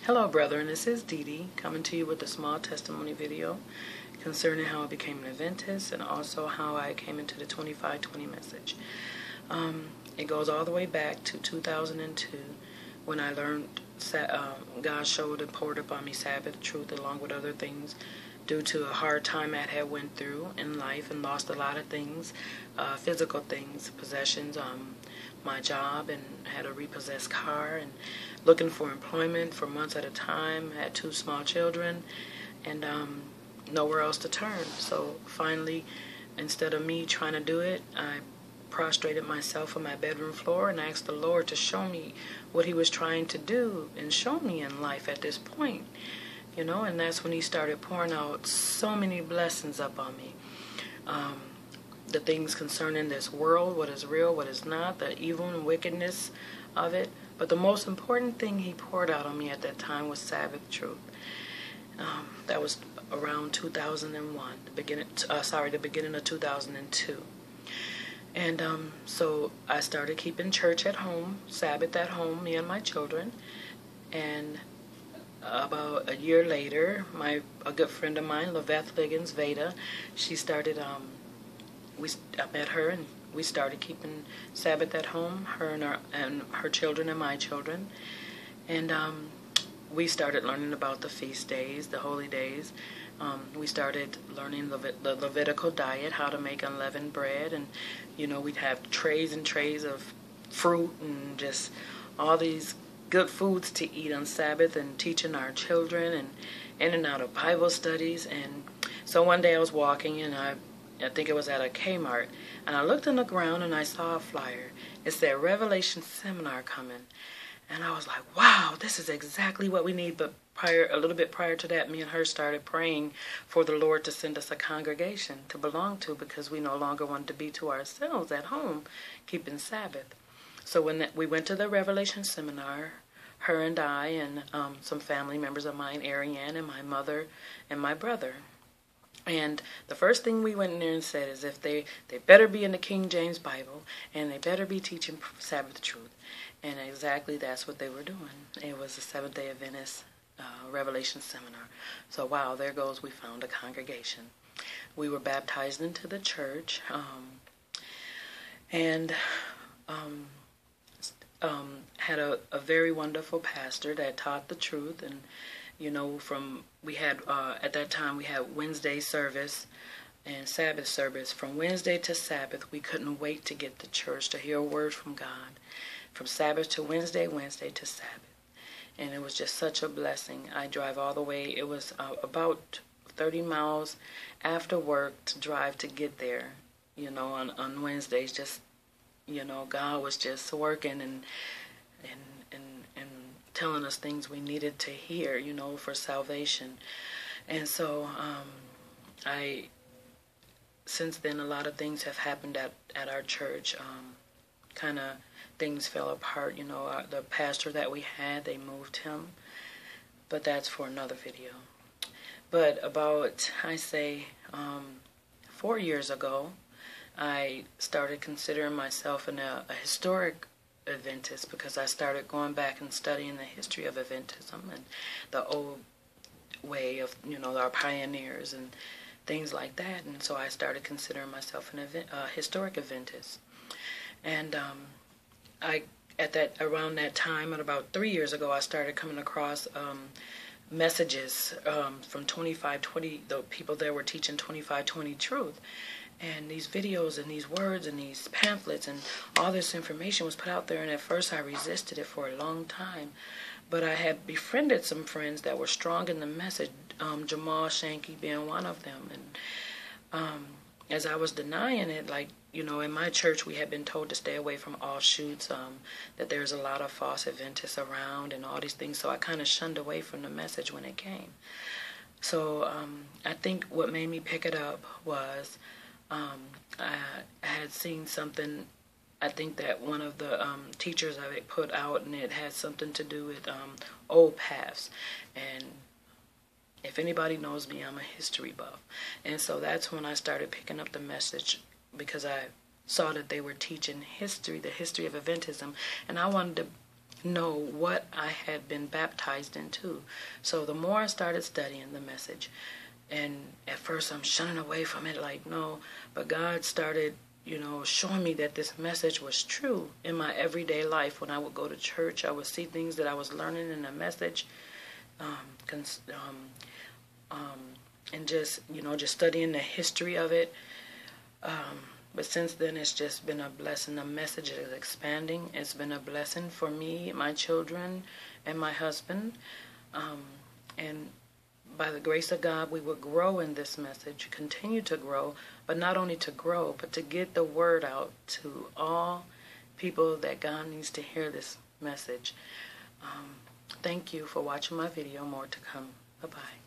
Hello, brethren. This is Dee Dee coming to you with a small testimony video concerning how I became an Adventist and also how I came into the 25-20 message. It goes all the way back to 2002 when I learned God showed and poured upon me Sabbath truth along with other things due to a hard time I had went through in life and lost a lot of things, physical things, possessions, my job, and had a repossessed car, and looking for employment for months at a time. I had 2 small children and nowhere else to turn. So finally, instead of me trying to do it, I prostrated myself on my bedroom floor and asked the Lord to show me what he was trying to do and show me in life at this point. You know, and that's when he started pouring out so many blessings up on me. The things concerning this world, what is real, what is not, the evil and wickedness of it. But the most important thing he poured out on me at that time was Sabbath truth. That was around 2001, the beginning of 2002. And so I started keeping church at home, Sabbath at home, me and my children. And about a year later, a good friend of mine, Laveth Liggins Veda, she started, I met her and we started keeping Sabbath at home, her and her children and my children. And we started learning about the feast days, the holy days. We started learning the Levitical diet, how to make unleavened bread. And, you know, we'd have trays and trays of fruit and just all these good foods to eat on Sabbath, and teaching our children and in and out of Bible studies. And so one day I was walking, and I think it was at a Kmart, and I looked on the ground and I saw a flyer. It said Revelation Seminar coming. And I was like, wow, this is exactly what we need. But a little bit prior to that, me and her started praying for the Lord to send us a congregation to belong to, because we no longer wanted to be to ourselves at home keeping Sabbath. So when we went to the Revelation Seminar, her and I and some family members of mine, Ariane and my mother and my brother. And the first thing we went in there and said is if they better be in the King James Bible, and they better be teaching Sabbath truth. And exactly that's what they were doing. It was the Seventh-day Adventist Revelation Seminar. So wow, there goes, we found a congregation. We were baptized into the church, and had a very wonderful pastor that taught the truth. And you know, we had at that time we had Wednesday service and Sabbath service. From Wednesday to Sabbath, we couldn't wait to get to church to hear a word from God. From Sabbath to Wednesday, Wednesday to Sabbath. And it was just such a blessing. I drive all the way. It was about 30 miles after work to drive to get there, you know, on Wednesdays. Just, you know, God was just working and telling us things we needed to hear, you know, for salvation. And so since then, a lot of things have happened at our church. Kind of things fell apart, you know. The pastor that we had, they moved him. But that's for another video. But about, I say, 4 years ago, I started considering myself a historic Adventist, because I started going back and studying the history of Adventism and the old way of, you know, our pioneers and things like that. And so I started considering myself a historic Adventist. And around that time, at about 3 years ago, I started coming across messages from 25-20. The people there were teaching 25-20 truth. And these videos and these words and these pamphlets and all this information was put out there. And at first I resisted it for a long time. But I had befriended some friends that were strong in the message, Jamal Shanky being one of them. And as I was denying it, like, you know, in my church we had been told to stay away from offshoots, that there's a lot of false Adventists around and all these things. So I kind of shunned away from the message when it came. So I think what made me pick it up was I had seen something. I think that one of the teachers of it put out, and it had something to do with old paths. And if anybody knows me, I'm a history buff. And so that's when I started picking up the message, because I saw that they were teaching history, the history of Adventism. And I wanted to know what I had been baptized into. So the more I started studying the message, and at first I'm shunning away from it like, no, but God started, showing me that this message was true in my everyday life. When I would go to church, I would see things that I was learning in the message, and just studying the history of it. But since then, it's just been a blessing. The message is expanding. It's been a blessing for me, my children, and my husband. And by the grace of God, we will grow in this message, continue to grow, but not only to grow, but to get the word out to all people that God needs to hear this message. Thank you for watching my video. More to come. Bye-bye.